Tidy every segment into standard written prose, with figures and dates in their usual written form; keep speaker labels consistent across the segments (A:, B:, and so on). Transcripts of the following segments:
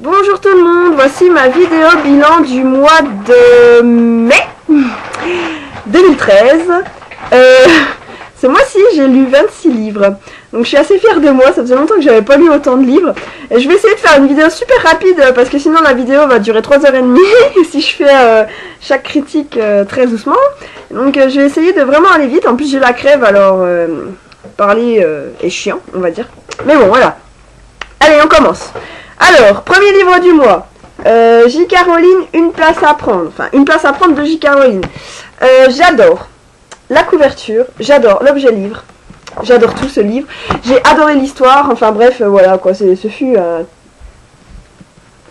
A: Bonjour tout le monde, voici ma vidéo bilan du mois de mai 2013. Ce mois-ci j'ai lu 26 livres, donc je suis assez fière de moi, ça faisait longtemps que j'avais pas lu autant de livres. Et je vais essayer de faire une vidéo super rapide parce que sinon la vidéo va durer 3h30 si je fais chaque critique très doucement. Donc je vais essayer de vraiment aller vite, en plus j'ai la crève alors parler est chiant on va dire. Mais bon voilà, allez on commence. Alors, premier livre du mois, J.K. Rowling, Une place à prendre. Enfin, Une place à prendre de J.K. Rowling. J'adore la couverture, j'adore l'objet livre, j'adore tout ce livre. J'ai adoré l'histoire, enfin bref, voilà quoi, ce fut...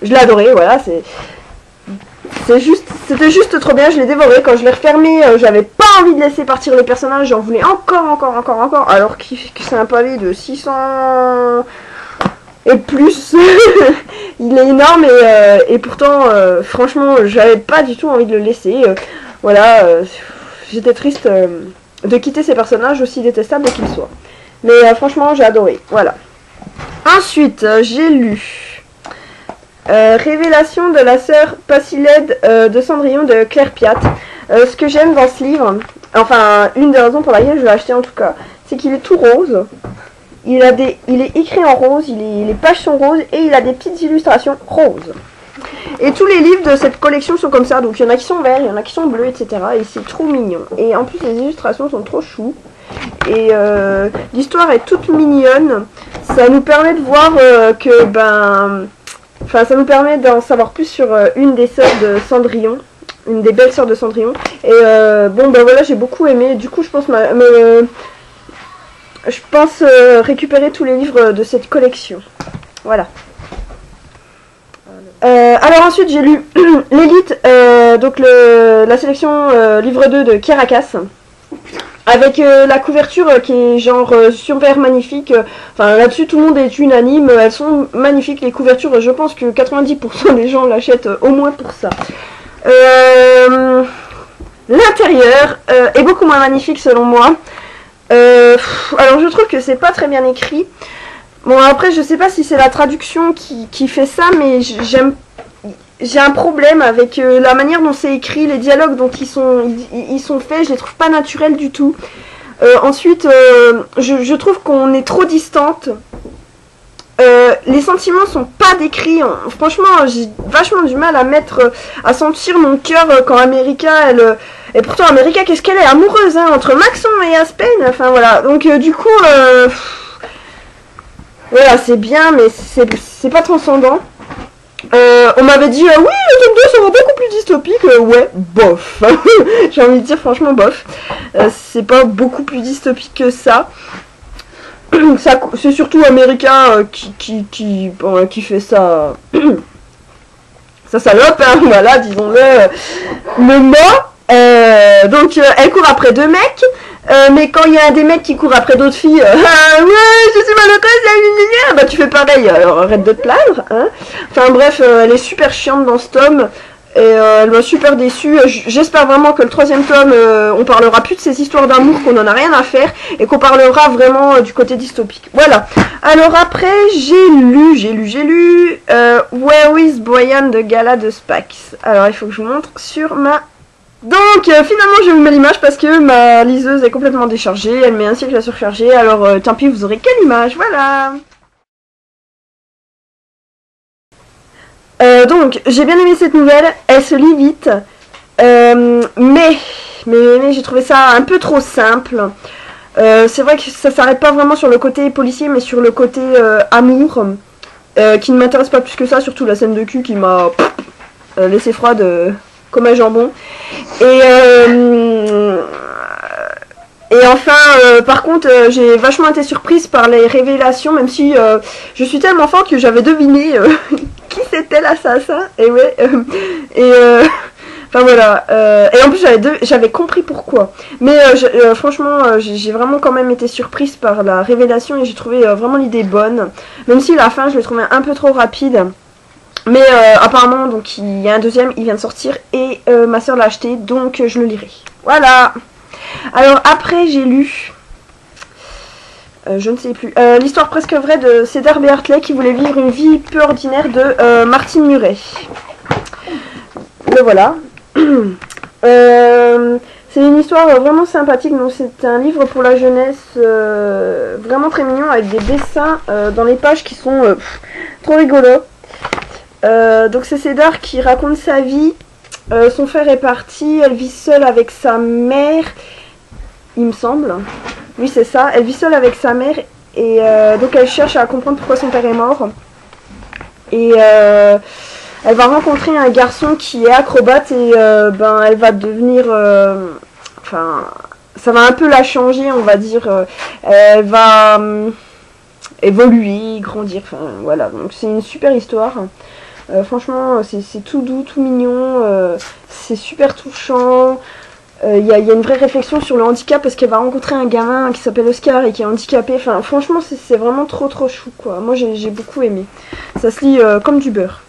A: je l'ai adoré, voilà, c'était juste trop bien, je l'ai dévoré. Quand je l'ai refermé, j'avais pas envie de laisser partir les personnages, j'en voulais encore, alors que c'est un pavé de 600... et plus. Il est énorme et pourtant franchement j'avais pas du tout envie de le laisser. Voilà, j'étais triste de quitter ces personnages aussi détestables qu'ils soient, mais franchement j'ai adoré. Voilà. Ensuite j'ai lu Révélation de la sœur Passilède de Cendrillon de Claire Piat. Ce que j'aime dans ce livre, enfin une des raisons pour laquelle je l'ai acheté en tout cas, c'est qu'il est tout rose. Il est écrit en rose, les pages sont roses et il a des petites illustrations roses. Et tous les livres de cette collection sont comme ça, donc il y en a qui sont verts, il y en a qui sont bleus, etc. Et c'est trop mignon. Et en plus les illustrations sont trop chou. Et l'histoire est toute mignonne. Ça nous permet de voir enfin ça nous permet d'en savoir plus sur une des sœurs de Cendrillon. Une des belles sœurs de Cendrillon. Et bon ben voilà, j'ai beaucoup aimé. Du coup je pense récupérer tous les livres de cette collection. Voilà. Alors ensuite j'ai lu l'élite, donc la sélection livre 2 de Kirakas. Avec la couverture qui est genre super magnifique. Enfin là-dessus tout le monde est unanime. Elles sont magnifiques les couvertures. Je pense que 90% des gens l'achètent au moins pour ça. L'intérieur est beaucoup moins magnifique selon moi. Alors je trouve que c'est pas très bien écrit. Bon après je sais pas si c'est la traduction qui fait ça, mais j'ai un problème avec la manière dont c'est écrit, les dialogues dont ils sont faits, je les trouve pas naturels du tout. Ensuite je trouve qu'on est trop distante. Les sentiments sont pas décrits. Franchement j'ai vachement du mal à sentir mon cœur quand America et pourtant America qu'est-ce qu'elle est amoureuse hein, entre Maxon et Aspen. Enfin voilà, donc du coup voilà c'est bien mais c'est pas transcendant. On m'avait dit oui le tome 2 sera beaucoup plus dystopique. Ouais bof. J'ai envie de dire franchement bof. C'est pas beaucoup plus dystopique que ça. C'est surtout America qui fait ça. Ça salope, hein, voilà, disons-le mot. Donc elle court après deux mecs, mais quand il y a des mecs qui courent après d'autres filles, ouais, je suis malheureuse, bah tu fais pareil, alors arrête de te plaindre, hein. Enfin bref, elle est super chiante dans ce tome. Et elle m'a super déçue. J'espère vraiment que le troisième tome, on parlera plus de ces histoires d'amour, qu'on en a rien à faire, et qu'on parlera vraiment du côté dystopique. Voilà. Alors après, j'ai lu Where is Brian de Gala de Spax. Alors il faut que je vous montre sur ma... Donc finalement je vous mets l'image parce que ma liseuse est complètement déchargée, elle met un siècle à surcharger, alors tant pis vous aurez que l'image, voilà. Donc j'ai bien aimé cette nouvelle, elle se lit vite, mais j'ai trouvé ça un peu trop simple. C'est vrai que ça s'arrête pas vraiment sur le côté policier, mais sur le côté amour, qui ne m'intéresse pas plus que ça, surtout la scène de cul qui m'a laissé froide comme un jambon. Et enfin, par contre, j'ai vachement été surprise par les révélations, même si je suis tellement forte que j'avais deviné qui c'était l'assassin. Et ouais, enfin voilà. Et en plus, j'avais compris pourquoi. Mais franchement, j'ai vraiment quand même été surprise par la révélation et j'ai trouvé vraiment l'idée bonne. Même si la fin, je l'ai trouvée un peu trop rapide. Mais apparemment, donc il y a un deuxième, il vient de sortir et ma soeur l'a acheté, donc je le lirai. Voilà. Alors après j'ai lu Je ne sais plus. L'histoire presque vraie de Cedar B. Hartley qui voulait vivre une vie peu ordinaire de Martin Murray. Le voilà. C'est une histoire vraiment sympathique, donc c'est un livre pour la jeunesse vraiment très mignon avec des dessins dans les pages qui sont trop rigolos. Donc c'est Cedar qui raconte sa vie. Son frère est parti, elle vit seule avec sa mère, il me semble. Oui c'est ça, elle vit seule avec sa mère et donc elle cherche à comprendre pourquoi son père est mort. Et elle va rencontrer un garçon qui est acrobate et ben elle va devenir... Enfin, ça va un peu la changer, on va dire. Elle va évoluer, grandir. Enfin, voilà, donc c'est une super histoire. Franchement, c'est tout doux, tout mignon. C'est super touchant. Il y a une vraie réflexion sur le handicap parce qu'elle va rencontrer un gamin qui s'appelle Oscar et qui est handicapé. Enfin, franchement, c'est vraiment trop chou, quoi. Moi, j'ai beaucoup aimé. Ça se lit comme du beurre.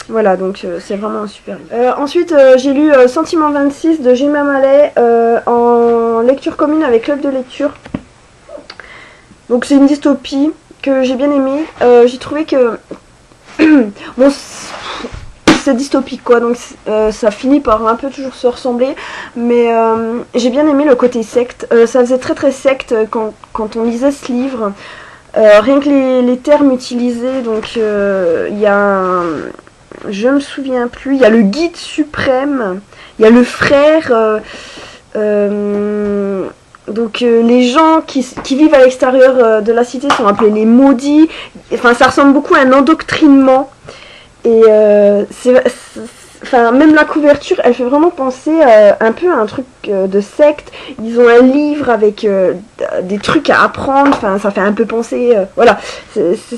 A: Voilà, donc c'est vraiment un super livre. Ensuite, j'ai lu Sentiment 26 de Gemma Mallet en lecture commune avec Club de lecture. Donc c'est une dystopie que j'ai bien aimée. J'ai trouvé que... bon, c'est dystopique quoi, donc ça finit par un peu toujours se ressembler. Mais j'ai bien aimé le côté secte. Ça faisait très secte quand on lisait ce livre. Rien que les termes utilisés, donc il y a je me souviens plus, il y a le guide suprême, il y a le frère, donc les gens qui vivent à l'extérieur de la cité sont appelés les maudits. Enfin ça ressemble beaucoup à un endoctrinement et enfin même la couverture elle fait vraiment penser un peu à un truc de secte. Ils ont un livre avec des trucs à apprendre, enfin ça fait un peu penser voilà,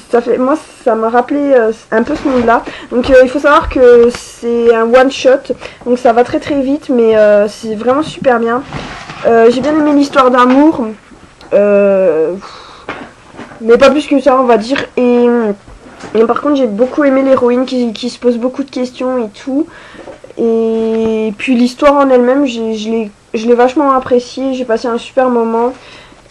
A: ça fait, moi ça m'a rappelé un peu ce monde là. Donc il faut savoir que c'est un one shot, donc ça va très vite, mais c'est vraiment super bien. J'ai bien aimé l'histoire d'amour, mais pas plus que ça on va dire. Et par contre j'ai beaucoup aimé l'héroïne qui se pose beaucoup de questions et tout. Et puis l'histoire en elle-même, je l'ai vachement appréciée, j'ai passé un super moment.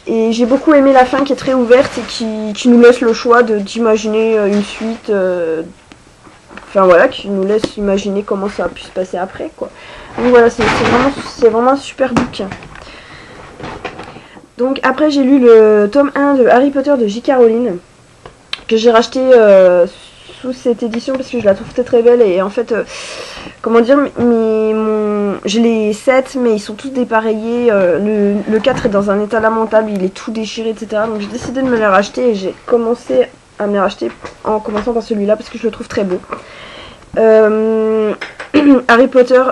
A: Et j'ai beaucoup aimé la fin qui est très ouverte et qui nous laisse le choix d'imaginer une suite. Enfin voilà, qui nous laisse imaginer comment ça a pu se passer après quoi. Donc voilà, c'est vraiment un super bouquin. Donc après j'ai lu le tome 1 de Harry Potter de J.K. Rowling, que j'ai racheté sous cette édition parce que je la trouve très belle. Et en fait, comment dire, j'ai les 7 mais ils sont tous dépareillés. Le 4 est dans un état lamentable, il est tout déchiré, etc. Donc j'ai décidé de me les racheter et j'ai commencé à me les racheter en commençant par celui-là parce que je le trouve très beau. Harry Potter,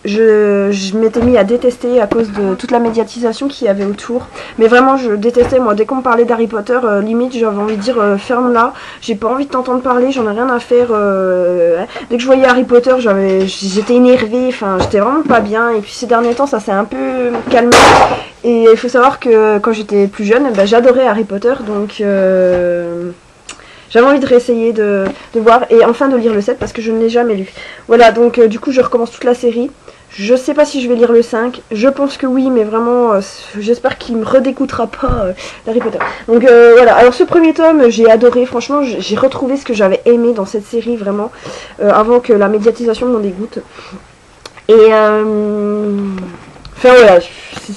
A: je m'étais mis à détester à cause de toute la médiatisation qu'il y avait autour. Mais vraiment je détestais, moi dès qu'on me parlait d'Harry Potter, limite j'avais envie de dire ferme-la, j'ai pas envie de t'entendre parler, j'en ai rien à faire. Dès que je voyais Harry Potter j'étais énervée, enfin j'étais vraiment pas bien. Et puis ces derniers temps ça s'est un peu calmé. Et il faut savoir que quand j'étais plus jeune, j'adorais Harry Potter, donc j'avais envie de réessayer de voir et enfin de lire le 7 parce que je ne l'ai jamais lu. Voilà, donc du coup je recommence toute la série. Je sais pas si je vais lire le 5, je pense que oui, mais vraiment j'espère qu'il me redécoutera pas d'Harry Potter. Donc voilà, alors ce premier tome j'ai adoré, franchement j'ai retrouvé ce que j'avais aimé dans cette série vraiment, avant que la médiatisation m'en dégoûte. Et enfin voilà,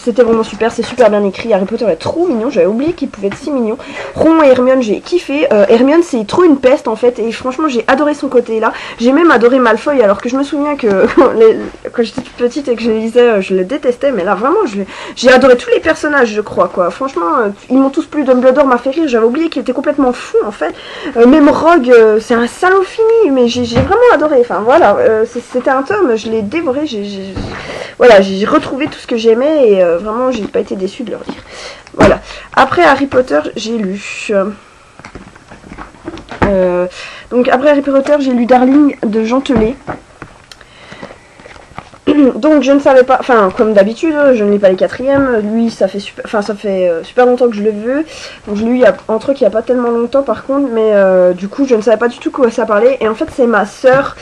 A: c'était vraiment super, c'est super bien écrit. Harry Potter est trop mignon, j'avais oublié qu'il pouvait être si mignon. Ron et Hermione, j'ai kiffé. Hermione c'est trop une peste en fait, et franchement j'ai adoré son côté là. J'ai même adoré Malfoy, alors que je me souviens que quand j'étais toute petite et que je le lisais, je le détestais, mais là vraiment j'ai adoré tous les personnages je crois quoi. Franchement ils m'ont tous plu. Dumbledore m'a fait rire, j'avais oublié qu'il était complètement fou en fait. Même Rogue c'est un salaud fini, mais j'ai vraiment adoré. Enfin voilà, c'était un tome, je l'ai dévoré, voilà, j'ai retrouvé tout ce que j'aimais et vraiment j'ai pas été déçue de le lire. Voilà. Après Harry Potter, j'ai lu. Donc après Harry Potter, j'ai lu Darling de Jean Telet. Donc je ne savais pas, enfin comme d'habitude, je ne lis pas les quatrièmes. Lui, ça fait super longtemps que je le veux. Donc je l'ai lu entre autres il n'y a pas tellement longtemps par contre, mais du coup je ne savais pas du tout quoi ça parlait. Et en fait c'est ma soeur.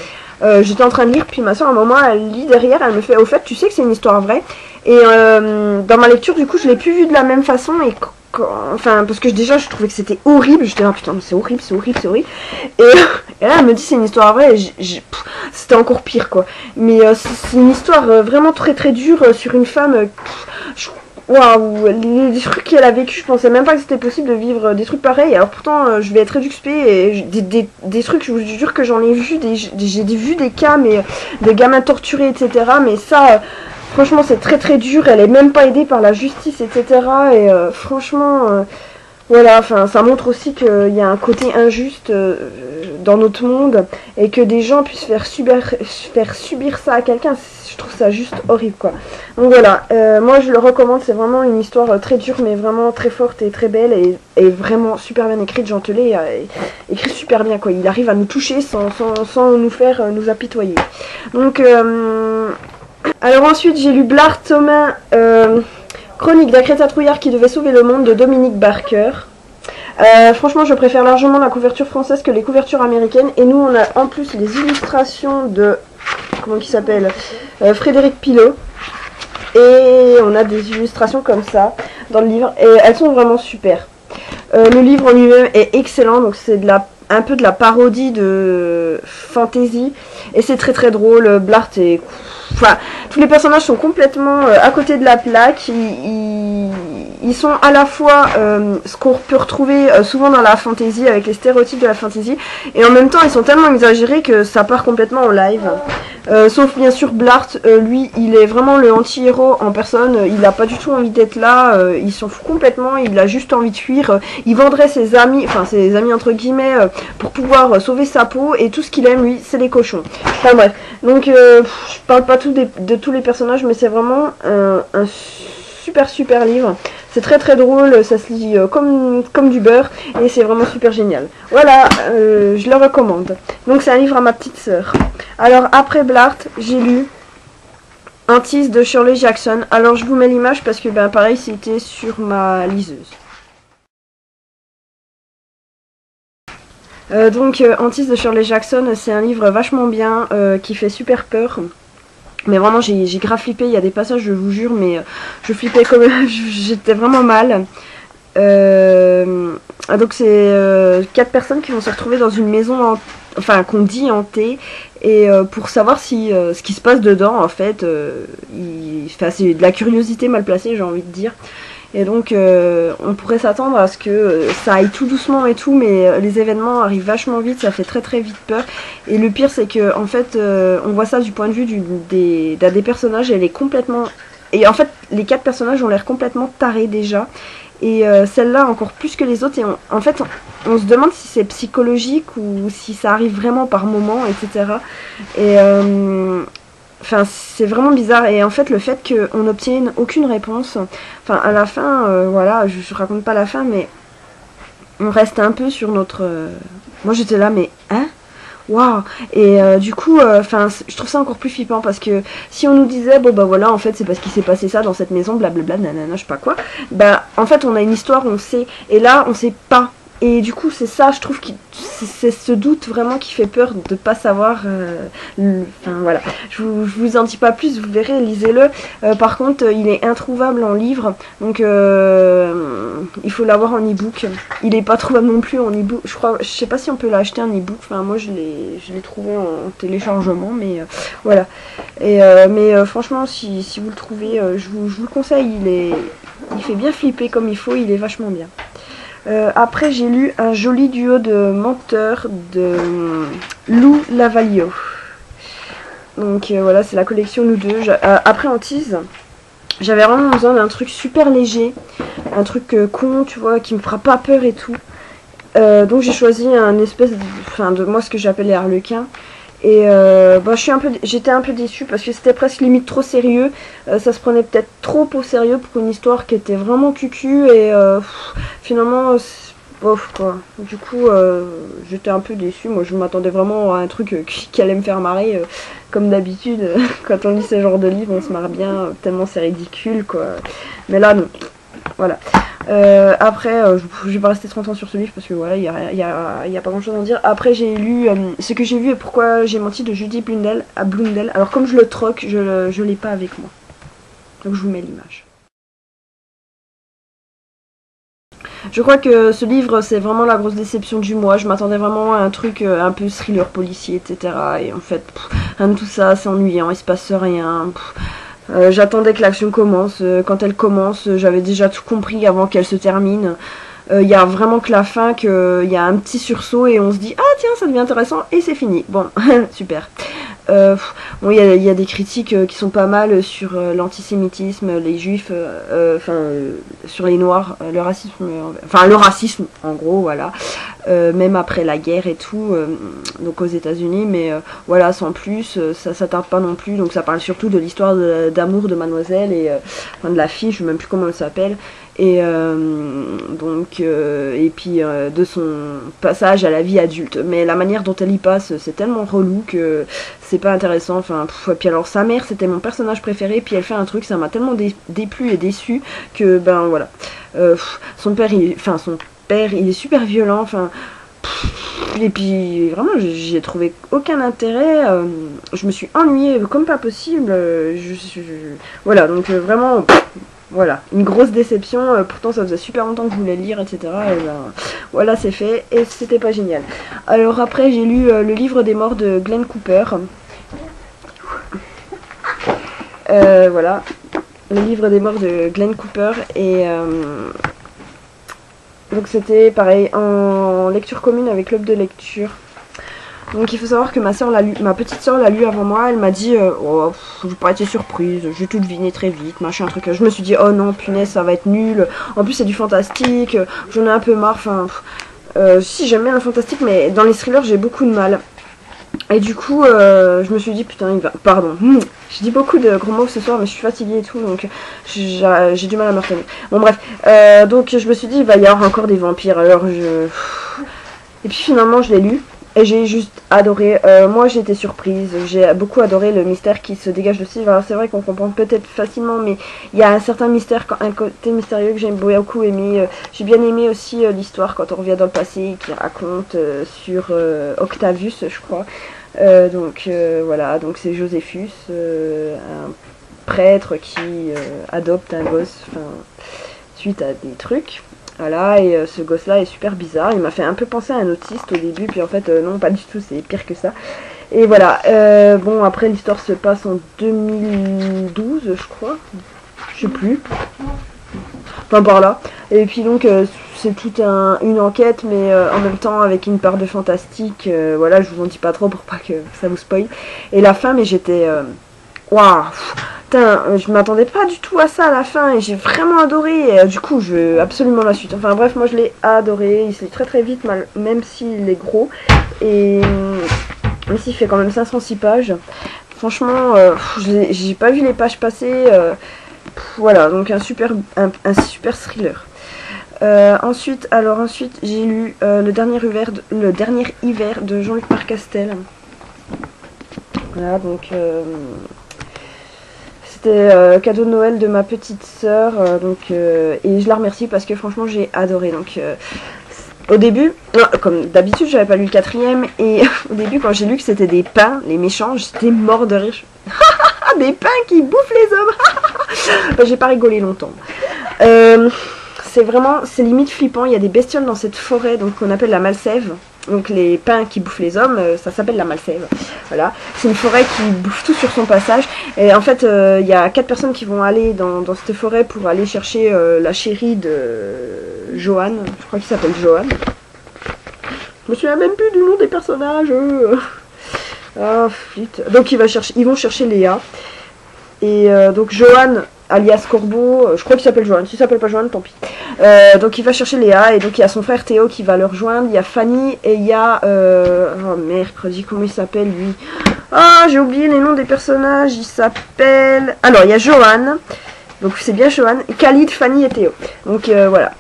A: J'étais en train de lire, puis ma soeur à un moment elle lit derrière, elle me fait au fait tu sais que c'est une histoire vraie. Et dans ma lecture du coup je l'ai plus vu de la même façon, et enfin, parce que déjà je trouvais que c'était horrible, j'étais là putain, c'est horrible, c'est horrible, c'est horrible. Et, et là elle me dit c'est une histoire vraie, et c'était encore pire quoi. Mais c'est une histoire vraiment très très dure sur une femme. Waouh, les trucs qu'elle a vécu, je pensais même pas que c'était possible de vivre des trucs pareils. Alors pourtant, je vais être réduxpé et des trucs, je vous jure que j'en ai vu, j'ai vu des cas, mais des gamins torturés, etc. Mais ça, franchement, c'est très très dur. Elle est même pas aidée par la justice, etc. Et franchement, voilà, enfin, ça montre aussi qu'il y a un côté injuste dans notre monde et que des gens puissent faire subir ça à quelqu'un. Je trouve ça juste horrible, quoi. Donc voilà, moi je le recommande, c'est vraiment une histoire très dure, mais vraiment très forte et très belle et vraiment super bien écrite. Jean Telet écrit super bien, quoi. Il arrive à nous toucher sans nous faire nous apitoyer. Donc, alors ensuite j'ai lu Blart Thomas. Chronique d'un crétin trouillard qui devait sauver le monde de Dominique Barker. Franchement, je préfère largement la couverture française que les couvertures américaines. Et nous, on a en plus les illustrations de... Comment il s'appelle Frédéric Pilot. Et on a des illustrations comme ça dans le livre. Et elles sont vraiment super. Le livre en lui-même est excellent. Donc c'est un peu de la parodie de fantasy. Et c'est très très drôle. Blart est... Enfin, tous les personnages sont complètement à côté de la plaque. Ils sont à la fois ce qu'on peut retrouver souvent dans la fantasy, avec les stéréotypes de la fantasy, et en même temps ils sont tellement exagérés que ça part complètement en live. Sauf bien sûr Blart, lui il est vraiment le anti-héros en personne, il n'a pas du tout envie d'être là, il s'en fout complètement, il a juste envie de fuir, il vendrait ses amis, enfin ses amis entre guillemets, pour pouvoir sauver sa peau, et tout ce qu'il aime lui c'est les cochons. Enfin bref, donc je parle pas de tous les personnages, mais c'est vraiment un super livre. C'est très très drôle, ça se lit comme du beurre et c'est vraiment super génial. Voilà, je le recommande. Donc c'est un livre à ma petite sœur. Alors après Blart, j'ai lu Antise de Shirley Jackson. Alors je vous mets l'image parce que ben pareil c'était sur ma liseuse. Donc Antise de Shirley Jackson, c'est un livre vachement bien qui fait super peur. Mais vraiment j'ai grave flippé, il y a des passages je vous jure, mais je flippais comme j'étais vraiment mal. Donc c'est 4 personnes qui vont se retrouver dans une maison, enfin qu'on dit hantée, et pour savoir si ce qui se passe dedans en fait, c'est de la curiosité mal placée j'ai envie de dire. Et donc on pourrait s'attendre à ce que ça aille tout doucement et tout, mais les événements arrivent vachement vite, ça fait très très vite peur. Et le pire c'est que en fait on voit ça du point de vue d'un des personnages, elle est complètement... Et en fait les 4 personnages ont l'air complètement tarés déjà. Et celle-là encore plus que les autres. Et en fait on se demande si c'est psychologique ou si ça arrive vraiment par moment, etc. Et... Enfin, c'est vraiment bizarre. Et en fait, le fait qu'on n'obtienne aucune réponse, enfin, à la fin, voilà, je raconte pas la fin, mais on reste un peu sur notre... Moi, j'étais là, mais hein? Waouh! Et du coup, enfin, je trouve ça encore plus flippant parce que si on nous disait, bon bah voilà, en fait, c'est parce qu'il s'est passé ça dans cette maison, blablabla, nanana, je sais pas quoi, bah en fait, on a une histoire, on sait, et là, on sait pas. Et du coup, c'est ça, je trouve que c'est ce doute vraiment qui fait peur de pas savoir. Enfin voilà, je vous en dis pas plus, vous verrez, lisez-le. Par contre, il est introuvable en livre, donc il faut l'avoir en e-book. Il est pas trouvable non plus en e-book. Je sais pas si on peut l'acheter en e-book. Enfin, moi, je l'ai trouvé en téléchargement, mais voilà. Et mais franchement, si vous le trouvez, je vous le conseille. Il fait bien flipper comme il faut. Il est vachement bien. Après j'ai lu Un joli duo de menteurs de Lou Lavalio. Donc voilà, c'est la collection Nous deux. Après Antise, j'avais vraiment besoin d'un truc super léger, un truc con, tu vois, qui me fera pas peur et tout. Donc j'ai choisi un espèce de moi ce que j'appelle les harlequins. Et bah, j'étais un peu déçue parce que c'était presque limite trop sérieux. Ça se prenait peut-être trop au sérieux pour une histoire qui était vraiment cucu. Et finalement, bof quoi. Du coup, j'étais un peu déçue. Moi, je m'attendais vraiment à un truc qui allait me faire marrer. Comme d'habitude, quand on lit ce genre de livre, on se marre bien, tellement c'est ridicule quoi. Mais là, non. Voilà. Après, je vais pas rester 30 ans sur ce livre parce que voilà, il y a pas grand chose à en dire. Après, j'ai lu Ce que j'ai vu et pourquoi j'ai menti de Judy Blundell à Blundell. Alors, comme je le troque, je l'ai pas avec moi. Donc, je vous mets l'image. Je crois que ce livre, c'est vraiment la grosse déception du mois. Je m'attendais vraiment à un truc un peu thriller policier, etc. Et en fait, rien de tout ça, c'est ennuyant, il se passe rien. J'attendais que l'action commence. Quand elle commence, j'avais déjà tout compris avant qu'elle se termine. Il y a vraiment que la fin, qu'il y a un petit sursaut et on se dit « Ah tiens, ça devient intéressant » et c'est fini. Bon, super. Bon, il y a des critiques qui sont pas mal sur l'antisémitisme, les juifs, sur les noirs, le racisme en gros, voilà, même après la guerre et tout, donc aux États-Unis, mais voilà, sans plus, ça s'attarde pas non plus, donc ça parle surtout de l'histoire d'amour de Mademoiselle et de la fille, je sais même plus comment elle s'appelle. Et et puis de son passage à la vie adulte, mais la manière dont elle y passe, c'est tellement relou que c'est pas intéressant. Enfin, puis alors sa mère, c'était mon personnage préféré, puis elle fait un truc, ça m'a tellement déplu et déçu que ben voilà. Son père, il est super violent. Enfin, et puis vraiment, j'y ai trouvé aucun intérêt. Je me suis ennuyée comme pas possible. Voilà, donc vraiment. Voilà, une grosse déception, pourtant ça faisait super longtemps que je voulais le lire, etc. Et ben voilà, c'est fait, et c'était pas génial. Alors après, j'ai lu le livre des morts de Glenn Cooper. Voilà, le livre des morts de Glenn Cooper, et donc c'était pareil, en lecture commune avec Club de lecture. Donc il faut savoir que ma petite soeur l'a lu avant moi, elle m'a dit oh, j'ai pas été surprise, j'ai tout deviné très vite, machin truc. Je me suis dit oh non punaise ça va être nul, en plus c'est du fantastique, j'en ai un peu marre, enfin si j'aime bien le fantastique mais dans les thrillers j'ai beaucoup de mal. Et du coup je me suis dit putain il va, pardon, je dis beaucoup de gros mots ce soir mais je suis fatiguée et tout donc j'ai du mal à me retenir. Bon bref, donc je me suis dit il va y avoir encore des vampires, alors et puis finalement je l'ai lu. Et j'ai juste adoré, moi j'ai été surprise, j'ai beaucoup adoré le mystère qui se dégage de ce livre. Alors c'est vrai qu'on comprend peut-être facilement, mais il y a un certain mystère, un côté mystérieux que j'ai beaucoup aimé. J'ai bien aimé aussi l'histoire quand on revient dans le passé, qui raconte sur Octavius, je crois. Voilà, donc c'est Joséphus, un prêtre qui adopte un gosse suite à des trucs. Voilà, et ce gosse-là est super bizarre. Il m'a fait un peu penser à un autiste au début, puis en fait, non, pas du tout, c'est pire que ça. Et voilà, bon, après, l'histoire se passe en 2012, je crois. Je sais plus. Enfin, par là. Et puis, donc, c'est toute une enquête, mais en même temps, avec une part de fantastique. Voilà, je vous en dis pas trop pour pas que ça vous spoil. Et la fin, mais j'étais... Waouh! Putain, je m'attendais pas du tout à ça à la fin et j'ai vraiment adoré. Et, du coup, je veux absolument la suite. Enfin bref, moi je l'ai adoré. Il se lit très très vite, même s'il est gros. Et même s'il fait quand même 506 pages. Franchement, j'ai pas vu les pages passer. Voilà, donc un super thriller. Ensuite, j'ai lu le dernier hiver de Jean-Luc Marcastel. Voilà, donc... c'était cadeau de Noël de ma petite sœur, et je la remercie parce que franchement j'ai adoré. Donc au début, comme d'habitude j'avais pas lu le quatrième, et au début quand j'ai lu que c'était des pains, les méchants, j'étais mort de rire. Des pains qui bouffent les hommes. J'ai pas rigolé longtemps. C'est limite flippant, il y a des bestioles dans cette forêt donc qu'on appelle la Malsève. Donc les pins qui bouffent les hommes, ça s'appelle la Malsève. Voilà, c'est une forêt qui bouffe tout sur son passage. Et en fait, il y a 4 personnes qui vont aller dans cette forêt pour aller chercher la chérie de Johan. Je crois qu'il s'appelle Johan. Je me souviens même plus du nom des personnages. Ah, flûte. Donc ils vont chercher Léa. Et donc Johan, alias Corbeau, je crois qu'il s'appelle Johan. S'il s'appelle pas Johan, tant pis. Donc il va chercher Léa, et donc il y a son frère Théo qui va le rejoindre, il y a Fanny, et il y a... oh mercredi, comment il s'appelle lui? Ah, j'ai oublié les noms des personnages, il s'appelle... Alors, il y a Johan, donc c'est bien Johan, Khalid, Fanny et Théo. Donc voilà.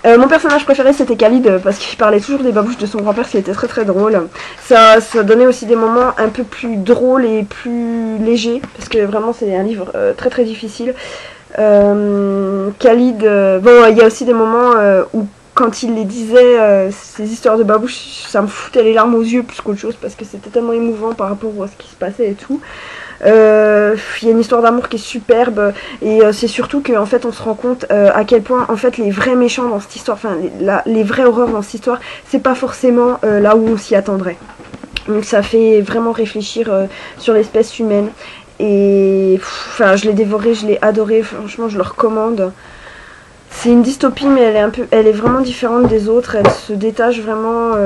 A: Mon personnage préféré c'était Khalid parce qu'il parlait toujours des babouches de son grand-père, qui était très très drôle. Ça donnait aussi des moments un peu plus drôles et plus légers, parce que vraiment c'est un livre très très difficile. Khalid, bon il y a aussi des moments où quand il les disait, ces histoires de babouches, ça me foutait les larmes aux yeux plus qu'autre chose, parce que c'était tellement émouvant par rapport à ce qui se passait et tout. Il y a une histoire d'amour qui est superbe et c'est surtout qu'en fait on se rend compte à quel point en fait les vrais méchants dans cette histoire, enfin les vraies horreurs dans cette histoire, c'est pas forcément là où on s'y attendrait. Donc ça fait vraiment réfléchir sur l'espèce humaine. Et enfin, je l'ai dévoré, je l'ai adoré, franchement je le recommande. C'est une dystopie mais elle est vraiment différente des autres, elle se détache vraiment.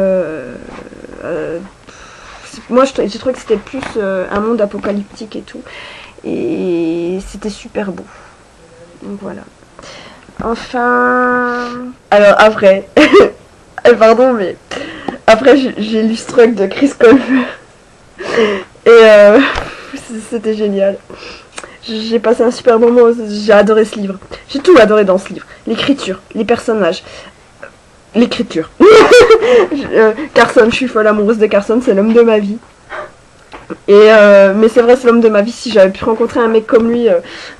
A: Moi j'ai trouvé que c'était plus un monde apocalyptique et tout. Et c'était super beau. Donc voilà. Enfin. Alors après. Pardon mais. Après j'ai lu Struck de Chris Colfer. Et c'était génial. J'ai passé un super moment, j'ai adoré ce livre. J'ai tout adoré dans ce livre. L'écriture, les personnages, l'écriture. Carson, je suis folle amoureuse de Carson, c'est l'homme de ma vie. Et mais c'est vrai, c'est l'homme de ma vie. Si j'avais pu rencontrer un mec comme lui,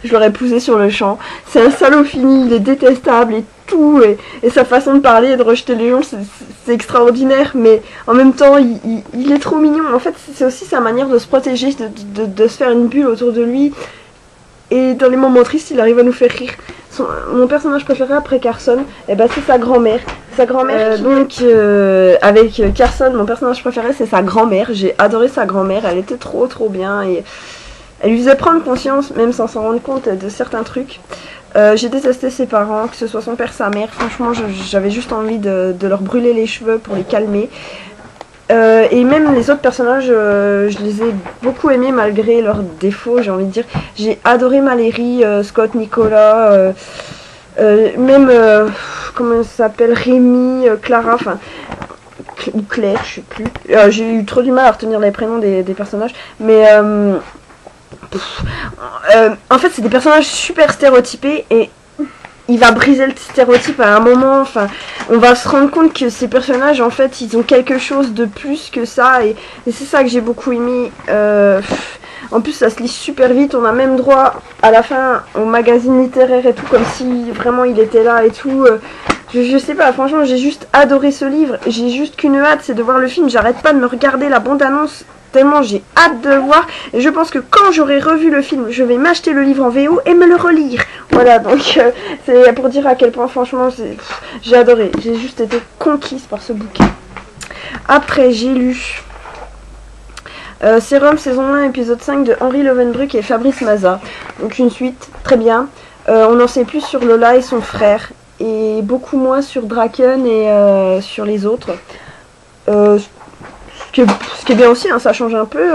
A: je l'aurais épousé sur le champ. C'est un salaud fini, il est détestable et tout. Et sa façon de parler et de rejeter les gens, c'est extraordinaire. Mais en même temps, il est trop mignon. En fait, c'est aussi sa manière de se protéger, de se faire une bulle autour de lui. Et dans les moments tristes, il arrive à nous faire rire. Mon personnage préféré après Carson, eh ben, c'est sa grand-mère. Sa grand-mère. Avec Carson, mon personnage préféré, c'est sa grand-mère. J'ai adoré sa grand-mère. Elle était trop bien. Et elle lui faisait prendre conscience, même sans s'en rendre compte, de certains trucs. J'ai détesté ses parents, que ce soit son père, sa mère. Franchement, j'avais juste envie de leur brûler les cheveux pour les calmer. Et même les autres personnages, je les ai beaucoup aimés malgré leurs défauts, j'ai envie de dire. J'ai adoré Malérie, Scott, Nicolas, même, comment ça s'appelle, Rémi, Clara, enfin, ou Claire, je sais plus. J'ai eu trop du mal à retenir les prénoms des personnages, mais en fait c'est des personnages super stéréotypés et il va briser le stéréotype à un moment, enfin, on va se rendre compte que ces personnages, en fait, ils ont quelque chose de plus que ça, et c'est ça que j'ai beaucoup aimé. En plus, ça se lit super vite, on a même droit, à la fin, au magazine littéraire et tout, comme si vraiment il était là et tout. Je sais pas, franchement, j'ai juste adoré ce livre, j'ai juste qu'une hâte, c'est de voir le film, j'arrête pas de me regarder la bande-annonce, tellement j'ai hâte de le voir, et je pense que quand j'aurai revu le film, je vais m'acheter le livre en VO et me le relire. Voilà, donc c'est pour dire à quel point franchement j'ai adoré, j'ai juste été conquise par ce bouquin. Après j'ai lu Serum saison 1 épisode 5 de Henri Lovenbruck et Fabrice Mazza, donc une suite, très bien. On en sait plus sur Lola et son frère, et beaucoup moins sur Draken et sur les autres. Ce qui est bien aussi, hein, ça change un peu.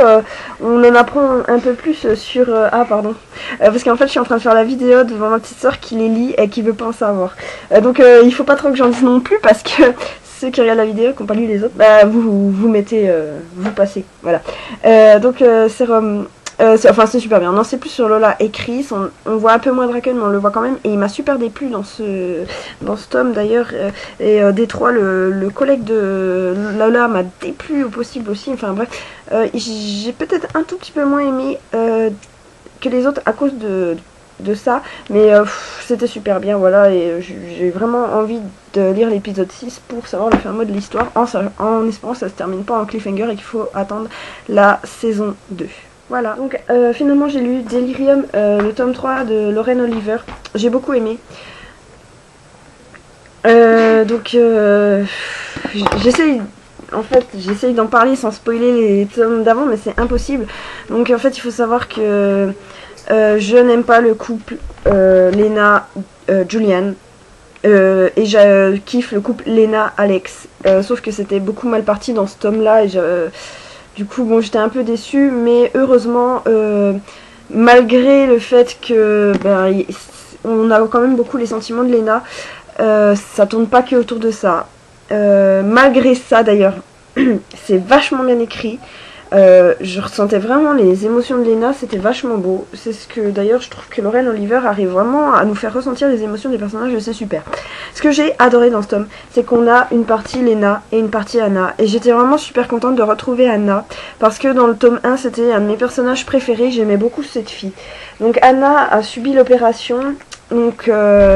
A: On en apprend un peu plus sur... ah, pardon. Parce qu'en fait, je suis en train de faire la vidéo devant ma petite soeur qui les lit et qui veut pas en savoir. Donc, il faut pas trop que j'en dise non plus parce que ceux qui regardent la vidéo, qui n'ont pas lu les autres, bah, vous mettez... vous passez. Voilà. Donc, c'est super bien. On en sait plus sur Lola et Chris. On voit un peu moins Draken, mais on le voit quand même. Et il m'a super déplu dans ce tome d'ailleurs. Et Détroit, le collègue de Lola, m'a déplu au possible aussi. Enfin bref, j'ai peut-être un tout petit peu moins aimé que les autres à cause de ça. Mais c'était super bien, voilà. Et j'ai vraiment envie de lire l'épisode 6 pour savoir le fin mot de l'histoire. En espérant que ça se termine pas en cliffhanger et qu'il faut attendre la saison 2. Voilà, donc finalement j'ai lu Delirium, le tome 3 de Lauren Oliver. J'ai beaucoup aimé. J'essaye d'en parler sans spoiler les tomes d'avant, mais c'est impossible. Donc en fait il faut savoir que je n'aime pas le couple Lena Julian. Et je kiffe le couple Lena Alex. Sauf que c'était beaucoup mal parti dans ce tome là et du coup, bon, j'étais un peu déçue, mais heureusement, malgré le fait que on a quand même beaucoup les sentiments de Lena, ça tourne pas que autour de ça. Malgré ça, d'ailleurs, c'est vachement bien écrit. Je ressentais vraiment les émotions de Lena, c'était vachement beau. C'est ce que d'ailleurs je trouve que Lauren Oliver arrive vraiment à nous faire ressentir les émotions des personnages, c'est super. Ce que j'ai adoré dans ce tome, c'est qu'on a une partie Lena et une partie Anna. Et j'étais vraiment super contente de retrouver Anna, parce que dans le tome 1 c'était un de mes personnages préférés, j'aimais beaucoup cette fille. Donc Anna a subi l'opération. Donc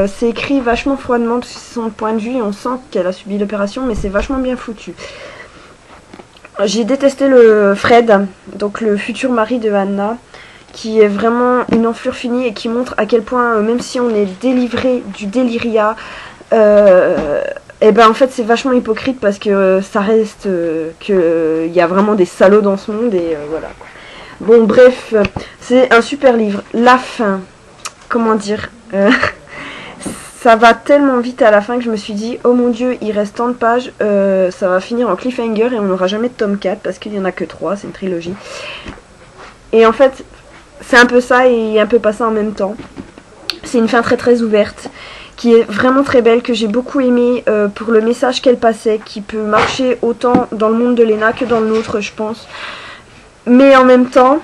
A: c'est écrit vachement froidement parce que c'est son point de vue et on sent qu'elle a subi l'opération, mais c'est vachement bien foutu. J'ai détesté le Fred, donc le futur mari de Anna. qui est vraiment une enflure finie et qui montre à quel point, même si on est délivré du déliria, et ben en fait c'est vachement hypocrite parce que ça reste qu'il y a vraiment des salauds dans ce monde et voilà. Bon bref, c'est un super livre. La fin, comment dire, ça va tellement vite à la fin que je me suis dit oh mon dieu, il reste tant de pages, ça va finir en cliffhanger et on n'aura jamais de tome 4 parce qu'il n'y en a que 3, c'est une trilogie. Et en fait c'est un peu ça et un peu pas ça en même temps. C'est une fin très très ouverte, qui est vraiment très belle, que j'ai beaucoup aimé pour le message qu'elle passait, qui peut marcher autant dans le monde de Lena que dans le nôtre, je pense. Mais en même temps,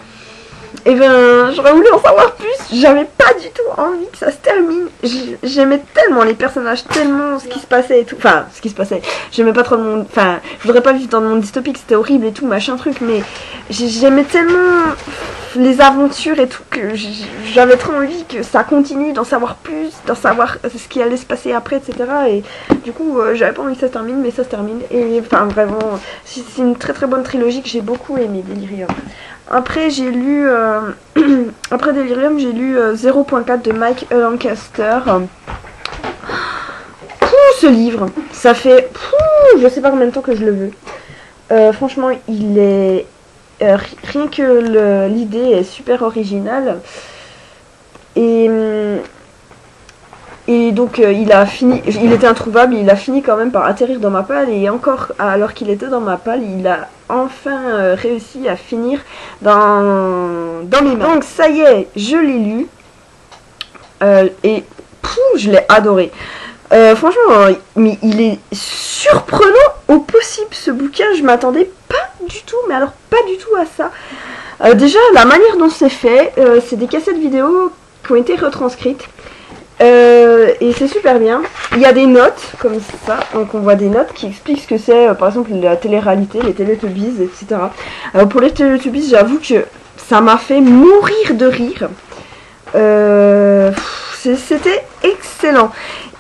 A: eh ben, j'aurais voulu en savoir plus. J'avais pas du tout envie que ça se termine. J'aimais tellement les personnages, tellement ce qui se passait et tout. Enfin, ce qui se passait. J'aimais pas trop le monde. Enfin, je voudrais pas vivre dans le monde dystopique, c'était horrible et tout, machin truc. Mais j'aimais tellement les aventures et tout que j'avais trop envie que ça continue, d'en savoir plus, d'en savoir ce qui allait se passer après, etc. Et du coup, j'avais pas envie que ça se termine, mais ça se termine. Et enfin, vraiment, c'est une très très bonne trilogie que j'ai beaucoup aimé, Delirium. Après j'ai lu après Delirium, j'ai lu 0.4 de Mike Lancaster. Ce livre, ça fait je sais pas combien de temps que je le veux. Franchement, il est rien que l'idée est super originale. Et donc il a fini, il était introuvable, il a fini quand même par atterrir dans ma palle et encore alors qu'il était dans ma palle, il a enfin réussi à finir dans mes mains. Donc ça y est, je l'ai lu et je l'ai adoré. Franchement, mais il est surprenant au possible ce bouquin, je m'attendais pas du tout, mais alors pas du tout à ça. Déjà la manière dont c'est fait, c'est des cassettes vidéo qui ont été retranscrites. Et c'est super bien. Il y a des notes comme ça, donc on voit des notes qui expliquent ce que c'est, par exemple la télé-réalité, les Teletubbies, etc. Pour les Teletubbies, j'avoue que ça m'a fait mourir de rire. C'était excellent.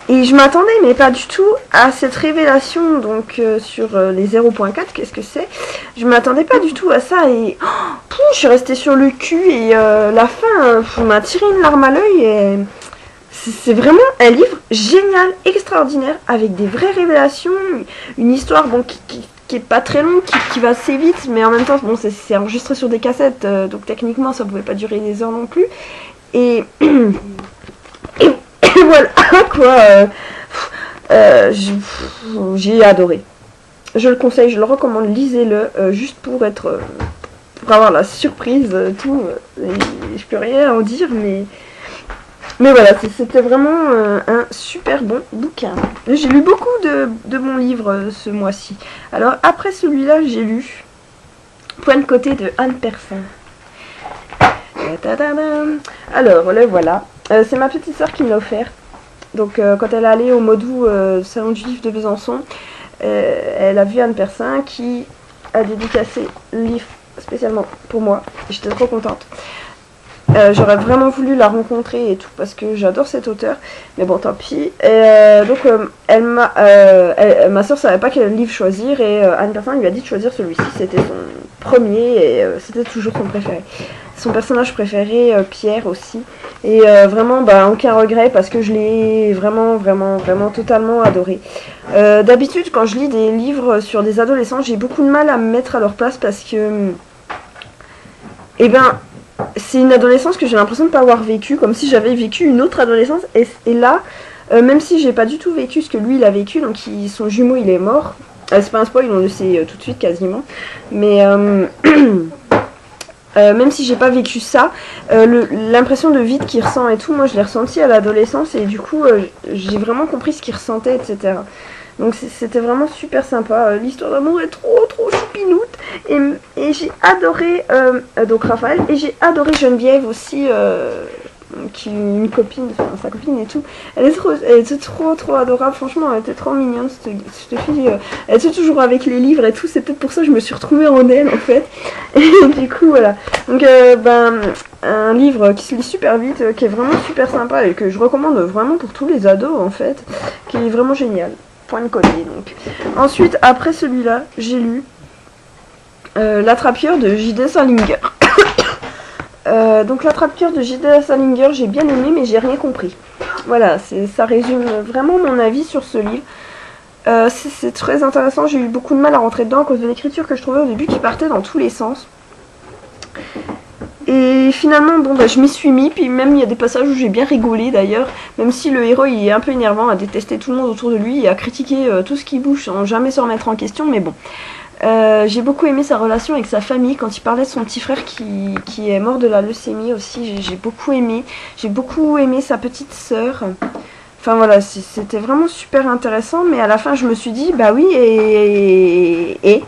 A: Et je m'attendais, mais pas du tout, à cette révélation donc sur les 0.4, qu'est-ce que c'est? Je m'attendais pas du tout à ça et je suis restée sur le cul et la fin m'a tiré une larme à l'œil et... C'est vraiment un livre génial, extraordinaire, avec des vraies révélations, une histoire bon, qui est pas très longue, qui va assez vite, mais en même temps, bon, c'est enregistré sur des cassettes, donc techniquement, ça pouvait pas durer des heures non plus. Et voilà, quoi, j'ai adoré. Je le conseille, je le recommande, lisez-le, juste pour être, pour avoir la surprise, tout. Je peux rien en dire, mais voilà, c'était vraiment un super bon bouquin. J'ai lu beaucoup de bons livres ce mois-ci. Alors après celui-là, j'ai lu Point de côté de Anne Persson. Alors le voilà. C'est ma petite soeur qui me l'a offert. Donc quand elle est allée au Modou Salon du Livre de Besançon, elle a vu Anne Persson qui a dédicacé le livre spécialement pour moi. J'étais trop contente. J'aurais vraiment voulu la rencontrer et tout parce que j'adore cet auteur, mais bon tant pis. Donc ma soeur savait pas quel livre choisir et Anne Persson lui a dit de choisir celui-ci, c'était son premier et c'était toujours son préféré. Son personnage préféré, Pierre aussi, et vraiment aucun regret parce que je l'ai vraiment totalement adoré. D'habitude quand je lis des livres sur des adolescents, j'ai beaucoup de mal à me mettre à leur place parce que c'est une adolescence que j'ai l'impression de ne pas avoir vécu, comme si j'avais vécu une autre adolescence. Et là, même si j'ai pas du tout vécu ce que lui il a vécu, donc son jumeau il est mort. C'est pas un spoil, on le sait tout de suite quasiment. Mais même si j'ai pas vécu ça, l'impression de vide qu'il ressent et tout, moi je l'ai ressenti à l'adolescence et du coup j'ai vraiment compris ce qu'il ressentait, etc. Donc c'était vraiment super sympa. L'histoire d'amour est trop choupinoute. Et j'ai adoré donc Raphaël. Et j'ai adoré Geneviève aussi, qui est une copine, enfin sa copine et tout. Elle était trop adorable. Franchement, elle était trop mignonne cette fille. Elle était toujours avec les livres et tout. C'est peut-être pour ça que je me suis retrouvée en elle en fait. Et du coup voilà. Donc un livre qui se lit super vite, qui est vraiment super sympa et que je recommande vraiment pour tous les ados en fait. Qui est vraiment génial. Point de côté donc. Ensuite, après celui-là, j'ai lu L'Attrapieur de J.D. Salinger. Donc l'attrape-cœur de J.D. Salinger, j'ai bien aimé, mais j'ai rien compris. Voilà, ça résume vraiment mon avis sur ce livre. C'est très intéressant, j'ai eu beaucoup de mal à rentrer dedans à cause de l'écriture que je trouvais au début qui partait dans tous les sens. Et finalement, bon, bah, je m'y suis mis, puis même il y a des passages où j'ai bien rigolé d'ailleurs, même si le héros il est un peu énervant à détester tout le monde autour de lui et à critiquer tout ce qui bouge sans jamais se remettre en question, mais bon. J'ai beaucoup aimé sa relation avec sa famille quand il parlait de son petit frère qui est mort de la leucémie aussi, j'ai beaucoup aimé. J'ai beaucoup aimé sa petite sœur. Enfin voilà, c'était vraiment super intéressant, mais à la fin je me suis dit, bah oui, et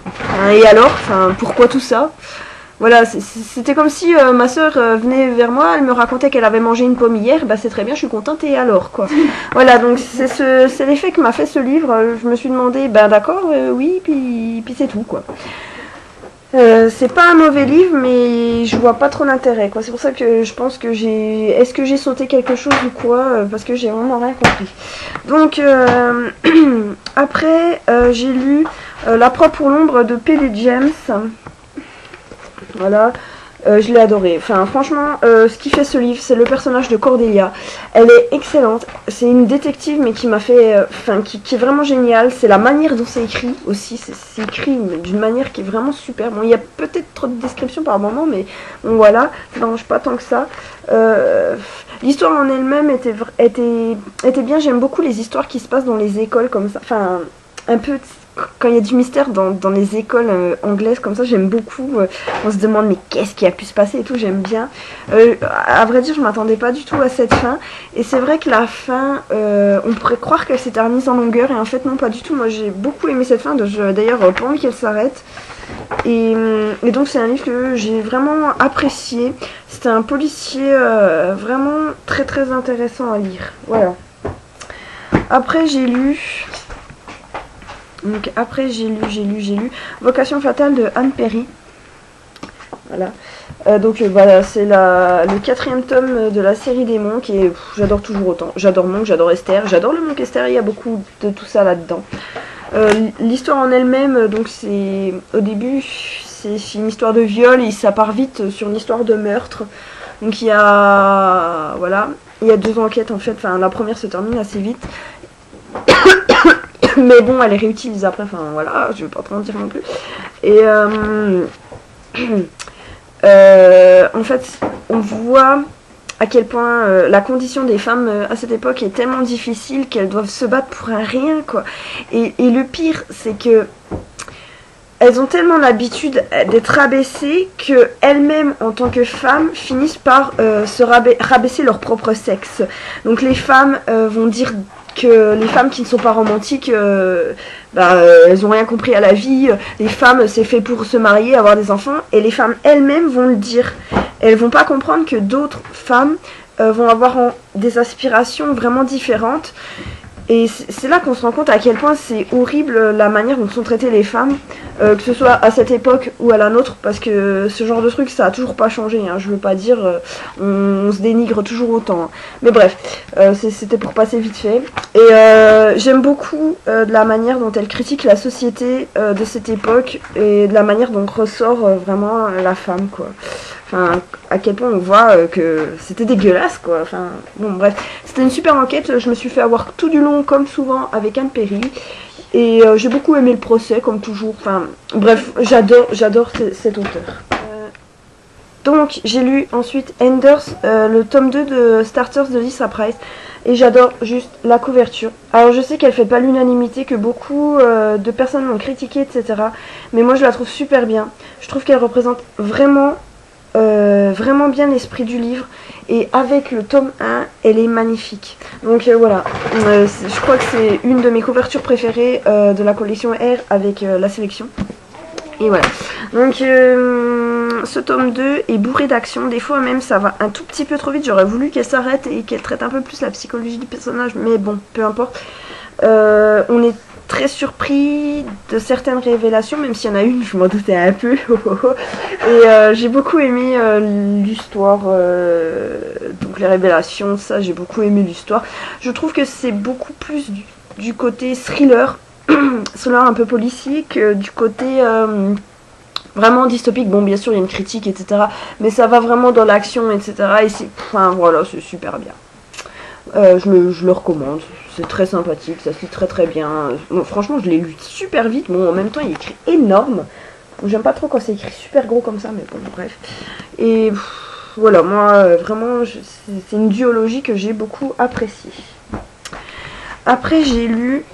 A: alors, enfin, pourquoi tout ça? Voilà, c'était comme si ma soeur venait vers moi, elle me racontait qu'elle avait mangé une pomme hier, bah c'est très bien, je suis contente, et alors quoi. Voilà, donc c'est l'effet que m'a fait ce livre, je me suis demandé, bah d'accord, oui, puis c'est tout quoi. C'est pas un mauvais livre, mais je vois pas trop l'intérêt quoi. C'est pour ça que je pense que est-ce que j'ai sauté quelque chose ou quoi, parce que j'ai vraiment rien compris. Donc après j'ai lu La proie pour l'ombre de P.D. James. Voilà. Je l'ai adoré. Enfin, franchement, ce qui fait ce livre, c'est le personnage de Cordelia. Elle est excellente. C'est une détective, mais qui m'a fait, enfin, qui est vraiment géniale. C'est la manière dont c'est écrit aussi. C'est écrit d'une manière qui est vraiment super. Bon, il y a peut-être trop de descriptions par moment, mais bon, voilà, ça n'arrange pas tant que ça. L'histoire en elle-même était bien. J'aime beaucoup les histoires qui se passent dans les écoles comme ça. Enfin, un peu. Quand il y a du mystère dans les écoles anglaises comme ça, j'aime beaucoup. On se demande mais qu'est-ce qui a pu se passer et tout, j'aime bien. À vrai dire, je m'attendais pas du tout à cette fin. Et c'est vrai que la fin, on pourrait croire qu'elle s'est terminée en longueur. Et en fait, non, pas du tout. Moi, j'ai beaucoup aimé cette fin. D'ailleurs, pas envie qu'elle s'arrête. Et donc, c'est un livre que j'ai vraiment apprécié. C'était un policier vraiment très très intéressant à lire. Voilà. Après, j'ai lu... Donc après j'ai lu Vocation fatale de Anne Perry. Voilà. Donc voilà, c'est le 4e tome de la série Démons qui est, j'adore toujours autant. J'adore Monk, j'adore Esther, j'adore le Monk Esther, il y a beaucoup de tout ça là-dedans. L'histoire en elle-même, donc c'est au début c'est une histoire de viol et ça part vite sur une histoire de meurtre. Donc il y a il y a 2 enquêtes en fait. Enfin la première se termine assez vite. Mais bon, elle est réutilisée après, enfin voilà, je vais pas trop en dire non plus. Et en fait, on voit à quel point la condition des femmes à cette époque est tellement difficile qu'elles doivent se battre pour un rien, quoi. Et le pire, c'est que elles ont tellement l'habitude d'être rabaissées qu'elles-mêmes, en tant que femmes, finissent par se rabaisser leur propre sexe. Donc les femmes vont dire que les femmes qui ne sont pas romantiques, elles ont rien compris à la vie. Les femmes, c'est fait pour se marier, avoir des enfants. Et les femmes elles-mêmes vont le dire. Elles vont pas comprendre que d'autres femmes vont avoir des aspirations vraiment différentes. Et c'est là qu'on se rend compte à quel point c'est horrible la manière dont sont traitées les femmes, que ce soit à cette époque ou à la nôtre, parce que ce genre de truc ça a toujours pas changé, hein, je veux pas dire on se dénigre toujours autant, hein. Mais bref, c'était pour passer vite fait. Et j'aime beaucoup de la manière dont elle critique la société de cette époque et de la manière dont ressort vraiment la femme, quoi. Enfin, à quel point on voit que c'était dégueulasse, quoi. Enfin, bon, bref. C'était une super enquête. Je me suis fait avoir tout du long, comme souvent, avec Anne Perry. Et j'ai beaucoup aimé le procès, comme toujours. Enfin, bref, j'adore cet auteur. Donc, j'ai lu ensuite Enders, le tome 2 de Starters de Lisa Price. Et j'adore juste la couverture. Alors, je sais qu'elle fait pas l'unanimité, que beaucoup de personnes l'ont critiquée, etc. Mais moi, je la trouve super bien. Je trouve qu'elle représente vraiment bien l'esprit du livre, et avec le tome 1 elle est magnifique. Donc voilà, je crois que c'est une de mes couvertures préférées de la collection R avec la sélection. Et voilà, donc ce tome 2 est bourré d'action. Des fois même ça va un tout petit peu trop vite, j'aurais voulu qu'elle s'arrête et qu'elle traite un peu plus la psychologie du personnage, mais bon, peu importe. On est très surpris de certaines révélations, même s'il y en a une, je m'en doutais un peu. Et j'ai beaucoup aimé l'histoire, donc les révélations, ça j'ai beaucoup aimé l'histoire. Je trouve que c'est beaucoup plus du côté thriller, thriller un peu policier, que du côté vraiment dystopique. Bon, bien sûr, il y a une critique, etc. Mais ça va vraiment dans l'action, etc. Et c'est, enfin, voilà, c'est super bien. Je le recommande, c'est très sympathique, ça se lit très très bien. Bon, franchement, je l'ai lu super vite. Bon, en même temps, il est écrit énorme. J'aime pas trop quand c'est écrit super gros comme ça, mais bon, bref. Et voilà, moi, vraiment, c'est une duologie que j'ai beaucoup appréciée. Après, j'ai lu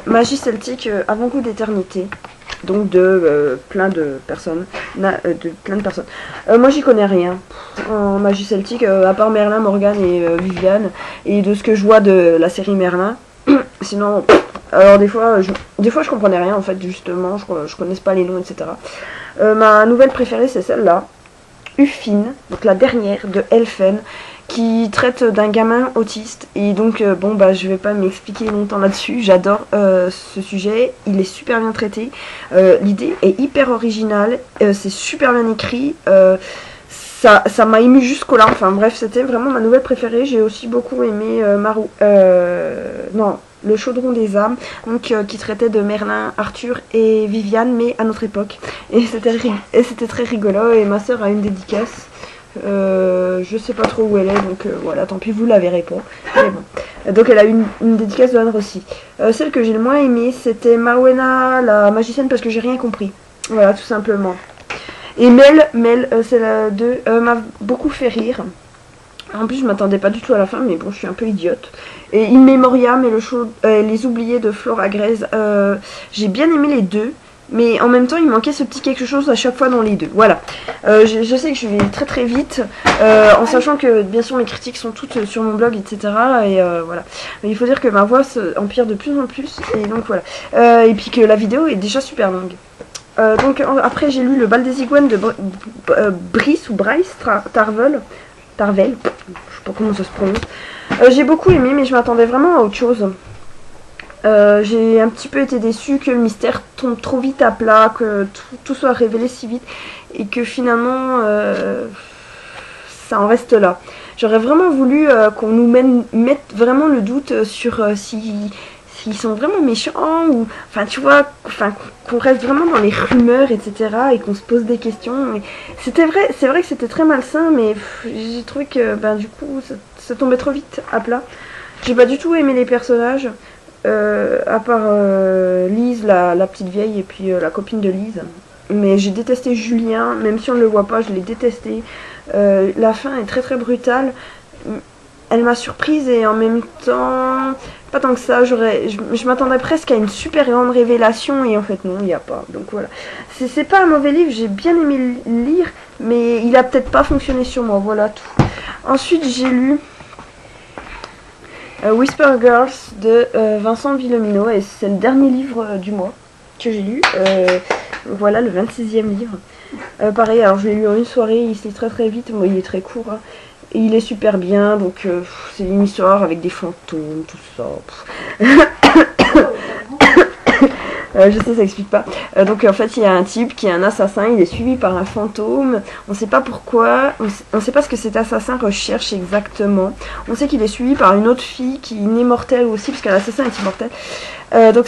A: Magie celtique, Avant-goût d'éternité. Donc de plein de personnes. Moi, j'y connais rien en magie celtique, à part Merlin, Morgane et Viviane. Et de ce que je vois de la série Merlin. Sinon, alors des fois je comprenais rien en fait, justement, je connaissais pas les noms, etc. Ma nouvelle préférée, c'est celle-là, Uffine, donc la dernière de Elfen, qui traite d'un gamin autiste. Et donc, bon, bah, je vais pas m'expliquer longtemps là-dessus. J'adore ce sujet, il est super bien traité. L'idée est hyper originale, c'est super bien écrit. Ça m'a ému jusqu'au là. Enfin bref, c'était vraiment ma nouvelle préférée. J'ai aussi beaucoup aimé Le Chaudron des âmes, donc qui traitait de Merlin, Arthur et Viviane, mais à notre époque. Et c'était très rigolo. Et ma soeur a une dédicace. Je sais pas trop où elle est, donc voilà, tant pis, vous la verrez pas. Mais bon. Donc elle a une dédicace de Anne Rossi. Celle que j'ai le moins aimée, c'était Marwena, la magicienne, parce que j'ai rien compris. Voilà, tout simplement. Et Mel, c'est la 2, m'a beaucoup fait rire. En plus, je m'attendais pas du tout à la fin, mais bon, je suis un peu idiote. Et In Memoriam et Les Oubliés de Flora Grèze, j'ai bien aimé les deux. Mais en même temps, il manquait ce petit quelque chose à chaque fois dans les deux. Voilà. Je sais que je vais très très vite, en sachant que bien sûr mes critiques sont toutes sur mon blog, etc. Et voilà. Mais il faut dire que ma voix empire de plus en plus. Et donc voilà. Et puis que la vidéo est déjà super longue. Donc après j'ai lu Le Bal des Iguanes de Bryce Tarvel, je sais pas comment ça se prononce. J'ai beaucoup aimé, mais je m'attendais vraiment à autre chose. J'ai un petit peu été déçue que le mystère tombe trop vite à plat, que tout soit révélé si vite, et que finalement ça en reste là. J'aurais vraiment voulu qu'on nous mette vraiment le doute sur s'ils sont vraiment méchants, ou enfin tu vois, qu'on reste vraiment dans les rumeurs, etc. et qu'on se pose des questions. C'est vrai que c'était très malsain, mais j'ai trouvé que ben, du coup ça tombait trop vite à plat. J'ai pas du tout aimé les personnages, à part Lise, la petite vieille, et puis la copine de Lise. Mais j'ai détesté Julien, même si on ne le voit pas, je l'ai détesté. La fin est très très brutale. Elle m'a surprise et en même temps, pas tant que ça. Je m'attendais presque à une super grande révélation et en fait non, il n'y a pas. Donc voilà. C'est pas un mauvais livre, j'ai bien aimé le lire, mais il a peut-être pas fonctionné sur moi. Voilà tout. Ensuite, j'ai lu Whisper Girls de Vincent Villomino, et c'est le dernier livre du mois que j'ai lu. Voilà, le 26e livre. Pareil, alors je l'ai lu en une soirée, il se lit très très vite, moi il est très court. Hein. Et il est super bien, donc c'est une histoire avec des fantômes, tout ça. Je sais, ça explique pas. Donc en fait, il y a un type qui est un assassin, il est suivi par un fantôme. On sait pas pourquoi, on sait pas ce que cet assassin recherche exactement. On sait qu'il est suivi par une autre fille qui est immortelle aussi, parce que l'assassin est immortel. Donc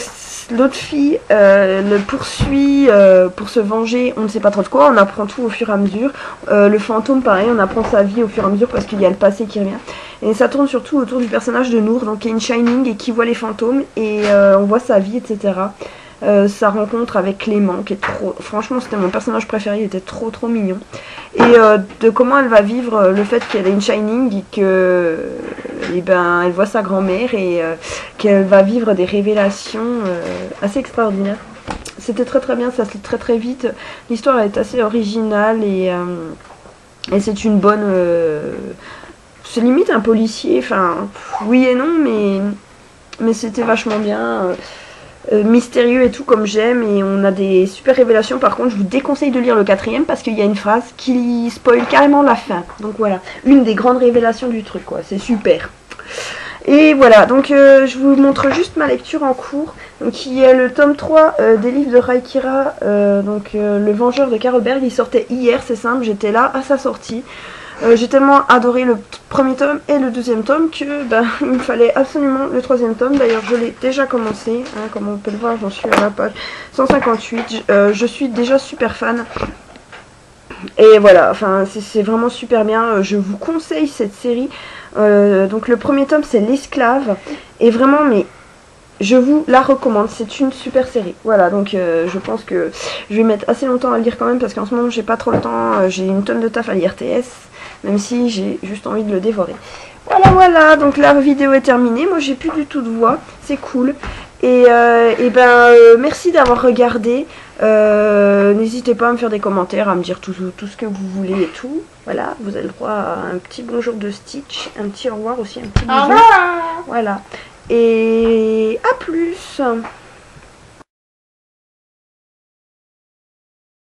A: l'autre fille le poursuit pour se venger, on ne sait pas trop de quoi, on apprend tout au fur et à mesure. Le fantôme, pareil, on apprend sa vie au fur et à mesure parce qu'il y a le passé qui revient. Et ça tourne surtout autour du personnage de Nour, donc qui est une Shining et qui voit les fantômes, et on voit sa vie, etc. Sa rencontre avec Clément, qui est trop... Franchement, c'était mon personnage préféré, il était trop trop mignon. Et de comment elle va vivre le fait qu'elle ait une Shining et que... Eh ben, elle voit sa grand-mère et qu'elle va vivre des révélations assez extraordinaires. C'était très très bien, ça se lit très très vite. L'histoire est assez originale et c'est une bonne... c'est limite un policier, enfin, oui et non, mais c'était vachement bien. Mystérieux et tout comme j'aime, et on a des super révélations. Par contre, je vous déconseille de lire le 4e parce qu'il y a une phrase qui spoil carrément la fin. Donc voilà, une des grandes révélations du truc, quoi. C'est super. Et voilà, donc je vous montre juste ma lecture en cours. Donc il y a le tome 3 des livres de Raikira, Le Vengeur de Carlberg. Il sortait hier, c'est simple, j'étais là à sa sortie. J'ai tellement adoré le premier tome et le deuxième tome que il me fallait absolument le troisième tome. D'ailleurs, je l'ai déjà commencé, hein, comme on peut le voir, j'en suis à la page 158. Je suis déjà super fan. Et voilà, enfin, c'est vraiment super bien. Je vous conseille cette série. Donc le premier tome, c'est L'Esclave. Et vraiment, mais je vous la recommande, c'est une super série. Voilà, donc je pense que je vais mettre assez longtemps à lire quand même parce qu'en ce moment j'ai pas trop le temps, j'ai une tonne de taf à lire TS, même si j'ai juste envie de le dévorer. Voilà, voilà, donc la vidéo est terminée, moi j'ai plus du tout de voix, c'est cool. Et merci d'avoir regardé, n'hésitez pas à me faire des commentaires, à me dire tout ce que vous voulez et tout. Voilà, vous avez le droit à un petit bonjour de Stitch, un petit au revoir aussi, un petit bisou. Voilà. Et à plus.